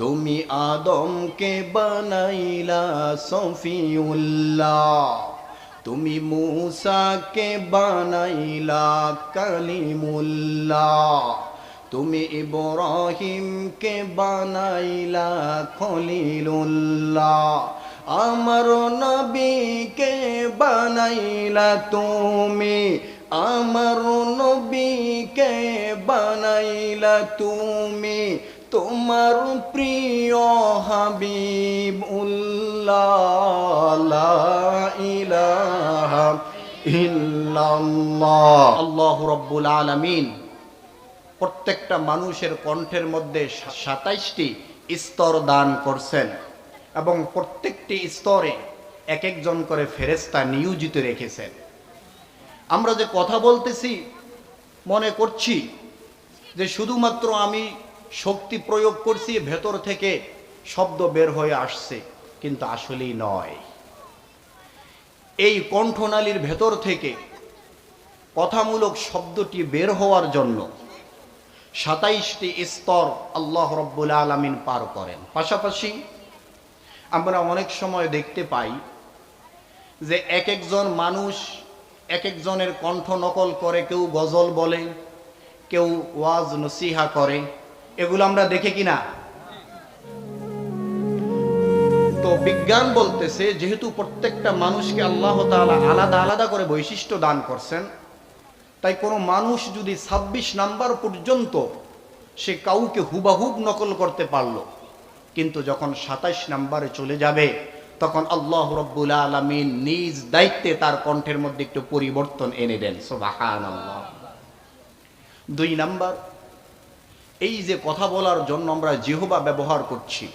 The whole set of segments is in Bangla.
তুমি আদমকে বানাইলা সফিউল্লাহ, তুমি মূসাকে বানাইলা কালিমুল্লাহ, তুমি ইব্রাহিমকে বানাইলা খলিলুল্লাহ, আমার নবীকে বানাইলা তুমি, আমার নবীকে বানাইলা তুমি, তোমার প্রিয় হাবিবুল্লাহ, লা ইলাহা ইল্লাল্লাহ। আল্লাহু রাব্বুল আলামিন প্রত্যেকটা মানুষের কণ্ঠের মধ্যে 27টি স্তর দান করছেন এবং প্রত্যেকটি স্তরে এক একজন করে ফেরেশতা নিয়োজিত রেখেছেন। আমরা যে কথা বলতেছি মনে করছি যে শুধুমাত্র আমি শক্তি প্রয়োগ করছি, ভেতর থেকে শব্দ বের হয়ে আসছে, কিন্তু আসলেই নয়। এই কণ্ঠনালীর ভেতর থেকে কথামূলক শব্দটি বের হওয়ার জন্য 27টি স্তর আল্লাহ রাব্বুল আলামিন পার করেন। পাশাপাশি আমরা অনেক সময় দেখতে পাই যে এক একজন মানুষ এক একজনের কণ্ঠ নকল করে, কেউ গজল বলে, কেউ ওয়াজ নসিহা করে, এগুলো আমরা দেখে কিনা। তো বিজ্ঞান বলতেছে যেহেতু প্রত্যেকটা মানুষকে আল্লাহ তাআলা আলাদা আলাদা করে বৈশিষ্ট্য দান করছেন, তাই কোনো মানুষ যদি 26 নাম্বার পর্যন্ত সে কাউকে হুবাহুব নকল করতে পারল, কিন্তু যখন 27 নাম্বারে চলে যাবে তখন আল্লাহ রাব্বুল আলামিন নিজ দায়িত্বে তার কণ্ঠের মধ্যে একটু পরিবর্তন এনে দেন। সুবহানাল্লাহ। 2 নাম্বার, এই যে কথা বলার জন্য আমরা জিহ্বা ব্যবহার করছি,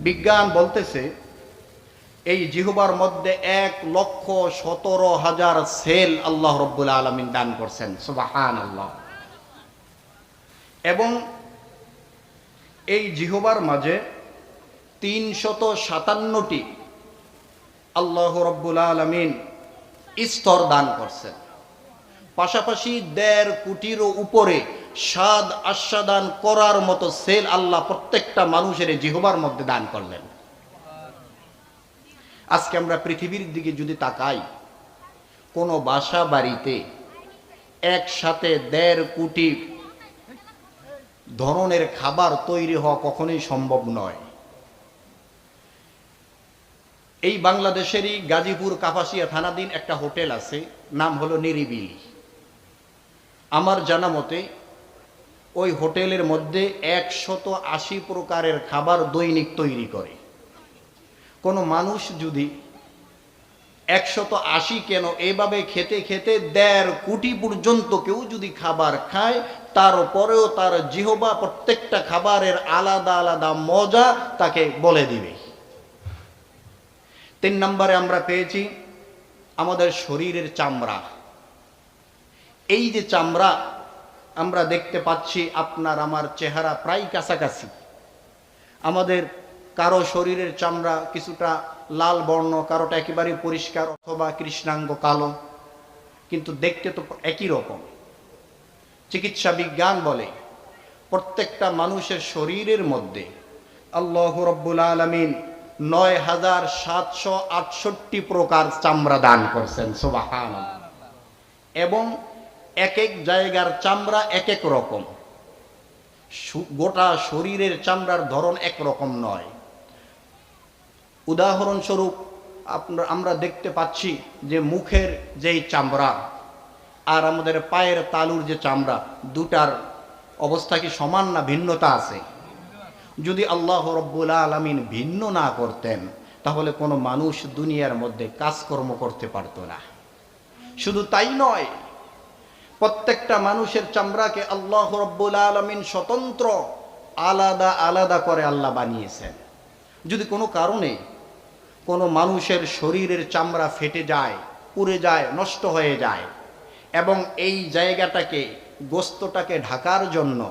বিজ্ঞান বলতেছে এই জিহ্বার মধ্যে 1,17,000 সেল আল্লাহ রাব্বুল আলামিন দান করছেন। সুবহানাল্লাহ। এবং এই জিহ্বার মাঝে 357টি আল্লাহ রাব্বুল আলামিন স্তর দান করছেন। পাশাপাশি 1.5 কোটিরও উপরে স্বাদ আস্বাদন করার মতো সেল আল্লাহ প্রত্যেকটা মানুষের জিহ্বার মধ্যে দান করলেন। আজকে আমরা পৃথিবীর দিকে যদি তাকাই, কোনো বাসা বাড়িতে একসাথে 1.5 কোটি ধরনের খাবার তৈরি হওয়া কখনোই সম্ভব নয়। এই বাংলাদেশেরই গাজীপুর কাপাসিয়া থানাধীন একটা হোটেল আছে, নাম হলো নিরিবিলি। আমার জানা মতে ওই হোটেলের মধ্যে 180 প্রকারের খাবার দৈনিক তৈরি করে। কোনো মানুষ যদি 180 কেন, এভাবে খেতে খেতে 1.5 কোটি পর্যন্ত কেউ যদি খাবার খায়, তারপরেও তার জিহ্বা প্রত্যেকটা খাবারের আলাদা আলাদা মজা তাকে বলে দিবে। 3 নম্বরে আমরা পেয়েছি আমাদের শরীরের চামড়া। এই যে চামড়া আমরা দেখতে পাচ্ছি, আপনার আমার চেহারা প্রায় কাছাকাছি। আমাদের কারো শরীরের চামড়া কিছুটা লাল বর্ণ, কারোটা একেবারে পরিষ্কার অথবা কৃষ্ণাঙ্গ কালো, কিন্তু দেখতে তো একই রকম। চিকিৎসা বিজ্ঞান বলে প্রত্যেকটা মানুষের শরীরের মধ্যে আল্লাহ রাব্বুল আলামিন ৯,৭৬৮ প্রকার চামড়া দান করছেন। সুবহানাল্লাহ। এবং এক এক জায়গার চামড়া এক এক রকম, গোটা শরীরের চামড়ার ধরন এক রকম নয়। উদাহরণস্বরূপ আমরা দেখতে পাচ্ছি যে মুখের যেই চামড়া আর আমাদের পায়ের তালুর যে চামড়া, দুটার অবস্থা কি সমান না ভিন্নতা আছে? যদি আল্লাহ রাব্বুল আলামিন ভিন্ন না করতেন তাহলে কোনো মানুষ দুনিয়ার মধ্যে কাজকর্ম করতে পারত না। শুধু তাই নয়, প্রত্যেকটা মানুষের চামড়াকে আল্লাহ রাব্বুল আলামিন স্বতন্ত্র আলাদা আলাদা করে আল্লাহ বানিয়েছেন। যদি কোনো কারণে কোনো মানুষের শরীরের চামড়া ফেটে যায়, পুড়ে যায়, নষ্ট হয়ে যায়, এবং এই জায়গাটাকে, গোস্তটাকে ঢাকার জন্য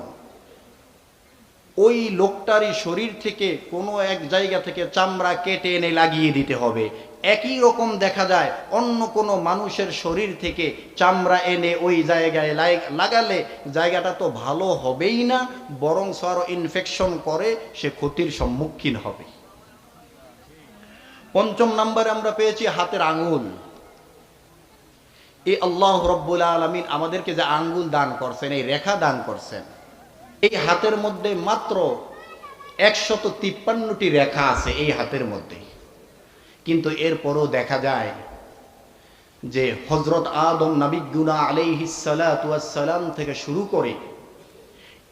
ওই লোকটারই শরীর থেকে কোনো এক জায়গা থেকে চামড়া কেটে এনে লাগিয়ে দিতে হবে। একই রকম দেখা যায় অন্য কোনো মানুষের শরীর থেকে চামড়া এনে ওই জায়গায় লাগালে জায়গাটা তো ভালো হবেই না, বরং আরো ইনফেকশন করে সে ক্ষতির সম্মুখীন হবে। পঞ্চম নম্বরে আমরা পেয়েছি হাতের আঙ্গুল। এই আল্লাহ রাব্বুল আলামিন আমাদেরকে যে আঙ্গুল দান করছেন, এই রেখা দান করছেন, এই হাতের মধ্যে মাত্র 153টি রেখা আছে এই হাতের মধ্যে। কিন্তু এরপরও দেখা যায় যে হযরত আদম নবিয়্যুনা আলাইহিস সালাতু ওয়াস সালাম থেকে শুরু করে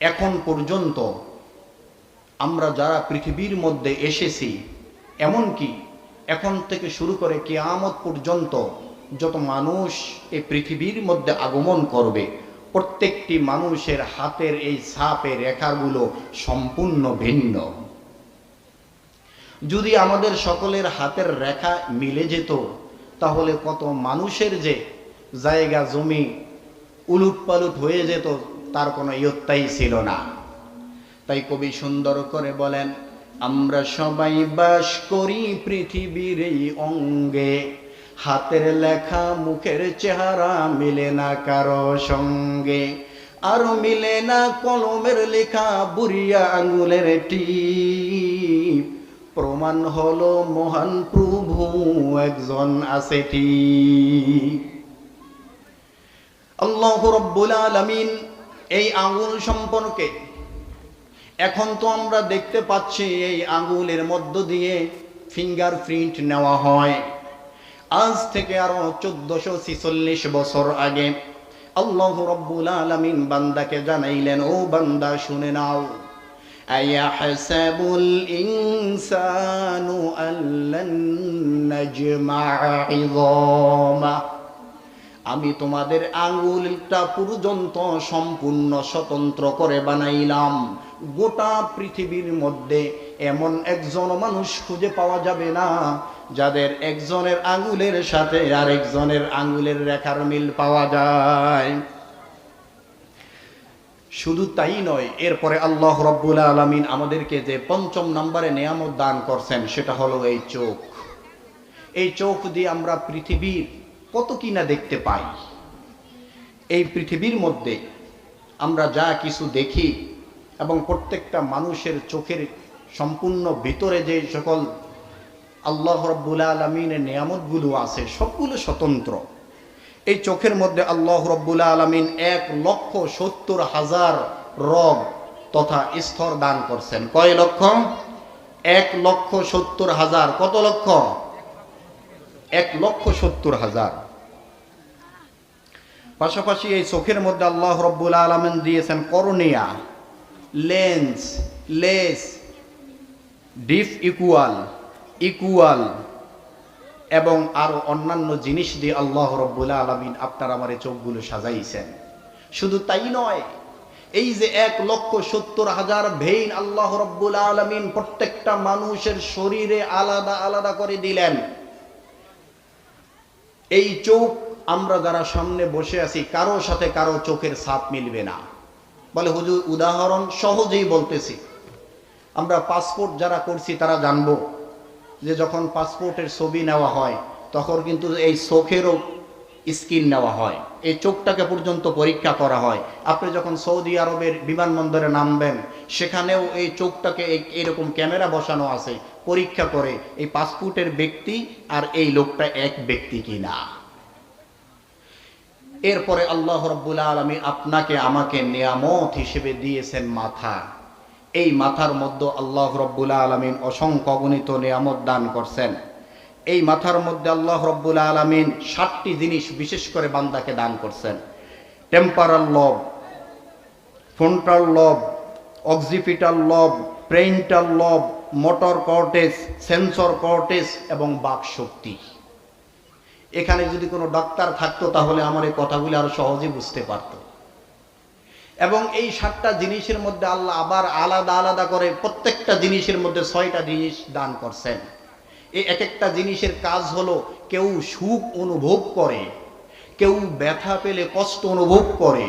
এখন পর্যন্ত আমরা যারা পৃথিবীর মধ্যে এসেছি, এমনকি এখন থেকে শুরু করে কিয়ামত পর্যন্ত যত মানুষ এই পৃথিবীর মধ্যে আগমন করবে, প্রত্যেকটি মানুষের হাতের এই ছাপের রেখাগুলো সম্পূর্ণ ভিন্ন। যদি আমাদের সকলের হাতের রেখা মিলে যেত, তাহলে কত মানুষের যে জায়গা জমি উলুটপালুট হয়ে যেত, তার কোনো ইয়ত্তাই ছিল না। তাই কবি সুন্দর করে বলেন, আমরা সবাই বাস করি পৃথিবীর এই অঙ্গে, হাতের লেখা মুখের চেহারা মিলে না কারো সঙ্গে, আর মিলে না কলমের লেখা বুড়িয়া আঙ্গুলের টিপ, প্রমাণ হলো মহান প্রভু একজন আছে ঠিক। আল্লাহু রাব্বুল আলামিন এই আঙ্গুল সম্পর্কে এখন তো আমরা দেখতে পাচ্ছি এই আঙ্গুলের মধ্য দিয়ে ফিঙ্গারপ্রিন্ট নেওয়া হয়। আজ থেকে আরো 1446 বছর আগে আল্লাহু রাব্বুল আলামিন বান্দাকে জানাইলেন, ও বান্দা শুনে নাও, আয়াহসাবুল ইনসানু আল্লান নাজমা ইযামা, আমি তোমাদের আঙ্গুলটা পর্যন্ত সম্পূর্ণ স্বতন্ত্র করে বানাইলাম। গোটা পৃথিবীর মধ্যে এমন একজন মানুষ খুঁজে পাওয়া যাবে না যাদের একজনের আঙ্গুলের সাথে আরেকজনের আঙ্গুলের রেখার মিল পাওয়া যায়। শুধু তাই নয়, এরপরে আল্লাহ রাব্বুল আলামিন আমাদেরকে যে পঞ্চম নম্বরে নিয়ামত দান করছেন, সেটা হলো এই চোখ। এই চোখ দিয়ে আমরা পৃথিবীর কত কিনা দেখতে পাই। এই পৃথিবীর মধ্যে আমরা যা কিছু দেখি এবং প্রত্যেকটা মানুষের চোখের সম্পূর্ণ ভিতরে যে সকল আল্লাহ রাব্বুল আলামিনের নিয়ামতগুলো আছে, সবগুলো স্বতন্ত্র। এই চোখের মধ্যে আল্লাহ রাব্বুল আলামিন 1,70,000 রগ তথা স্তর দান করছেন। কয় লক্ষ? 1,70,000। কত লক্ষ? 1,70,000। পাশাপাশি এই চোখের মধ্যে আল্লাহ রাব্বুল আলামিন দিয়েছেন কর্নিয়া, লেন্স, লেস, ডিফ ইকুয়াল এবং আরো অন্যান্য জিনিস দিয়ে আল্লাহ রাব্বুল আলামিন আপনার আমার এই চোখগুলো সাজাইছেন। শুধু তাই নয়, এই যে 1,70,000 ভেইন আল্লাহ রাব্বুল আলামিন প্রত্যেকটা মানুষের শরীরে আলাদা আলাদা করে দিলেন। এই চোখ আমরা যারা সামনে বসে আছি, কারো সাথে কারো চোখের ছাপ মিলবে না। বলে হুজুর উদাহরণ, সহজেই বলতেছি। আমরা পাসপোর্ট যারা করছি তারা জানবো যে যখন পাসপোর্টের ছবি নেওয়া হয় তখন কিন্তু এই চোখেরও স্ক্যান নেওয়া হয়, এই চোখটাকে পর্যন্ত পরীক্ষা করা হয়। আপনি যখন সৌদি আরবের বিমানবন্দরে নামবেন, সেখানেও এই চোখটাকে এরকম ক্যামেরা বসানো আছে, পরীক্ষা করে এই পাসপোর্টের ব্যক্তি আর এই লোকটা এক ব্যক্তি কিনা। এরপরে আল্লাহ রাব্বুল আলামিন আপনাকে আমাকে নিয়ামত হিসেবে দিয়েছেন মাথা। এই মাথার মধ্যে আল্লাহ রাব্বুল আলামিন অসংখ্য অগণিত নিয়ামত দান করছেন। এই মাথার মধ্যে আল্লাহ রাব্বুল আলামিন 7টি জিনিস বিশেষ করে বান্দাকে দান করছেন। টেম্পারাল লব, ফ্রন্টাল লব, অক্সিপিটাল লব, প্রেইন্টাল লব, মোটর কর্টেক্স, সেন্সর কর্টেক্স এবং বাক শক্তি। এখানে যদি কোনো ডাক্তার থাকতো তাহলে আমার এই কথাগুলি আরো সহজে বুঝতে পারত। এবং এই 7টা জিনিসের মধ্যে আল্লাহ আবার আলাদা আলাদা করে প্রত্যেকটা জিনিসের মধ্যে 6টা জিনিস দান করছেন। এই এক একটা জিনিসের কাজ হলো, কেউ সুখ অনুভব করে, কেউ ব্যথা পেলে কষ্ট অনুভব করে,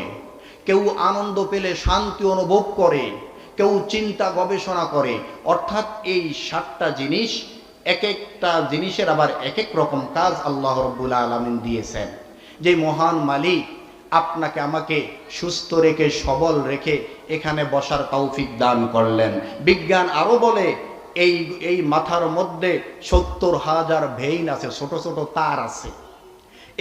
কেউ আনন্দ পেলে শান্তি অনুভব করে, কেউ চিন্তা গবেষণা করে। অর্থাৎ এই 7টা জিনিস, এক একটা জিনিসের আবার এক এক রকম কাজ আল্লাহ রাব্বুল আলামিন দিয়েছেন। যে মহান মালিক আপনাকে আমাকে সুস্থ রেখে সবল রেখে এখানে বসার তৌফিক দান করলেন। বিজ্ঞান আরো বলে এই মাথার মধ্যে 70,000 ভেইন আছে, ছোট ছোট তার আছে।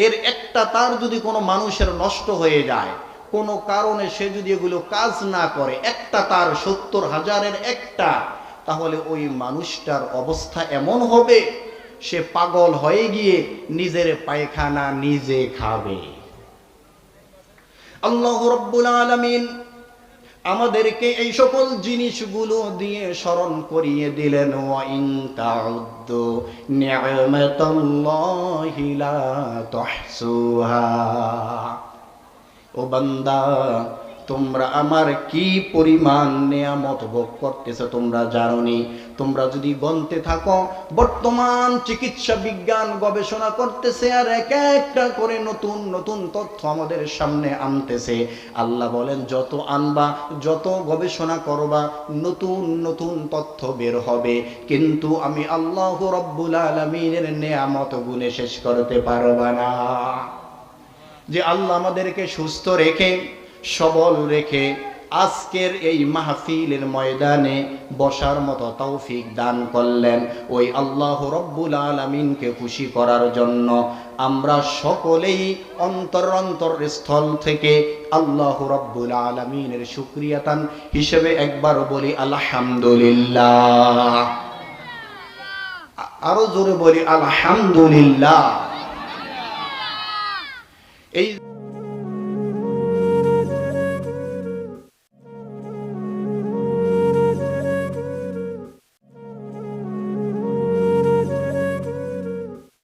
এর একটা তার যদি কোনো মানুষের নষ্ট হয়ে যায়, কোনো কারণে সে যদি এগুলো কাজ না করে, একটা তার 70,000-এর একটা, তাহলে ওই মানুষটার অবস্থা এমন হবে সে পাগল হয়ে গিয়ে নিজের পায়খানা নিজে খাবে। আল্লাহ রাব্বুল আলামিন আমাদেরকে এই সকল জিনিসগুলো দিয়ে স্মরণ করিয়ে দিলেন, ওয়া ইন তাউদ্দু নি'মাতাল্লাহি লা তুহসুহা। ও বান্দা, তোমরা আমার কি পরিমাণ নেয়ামত ভোগ করতেছো তোমরা জানোনি? তোমরা যদি গণতে থাকো, বর্তমান চিকিৎসা বিজ্ঞান গবেষণা করতেছে আর এক একটা করে নতুন নতুন তথ্য আমাদের সামনে আনতেছে। আল্লাহ বলেন, যত আনবা, যত গবেষণা করবা, নতুন নতুন তথ্য বের হবে, কিন্তু আমি আল্লাহ রাব্বুল আলামিনের নেয়ামত গুণে শেষ করতে পারবা না। যে আল্লাহ আমাদেরকে সুস্থ রেখে সবল রেখে আজকের এই মাহফিলের ময়দানে বসার মতো তৌফিক দান করলেন, ওই আল্লাহ রাব্বুল আলামিনকে খুশি করার জন্য আমরা সকলেই অন্তর স্থল থেকে আল্লাহ রাব্বুল আলামিনের শুকরিয়াতান হিসেবে একবার বলি আলহামদুলিল্লাহ। আরো জোরে বলি আলহামদুলিল্লাহ। এই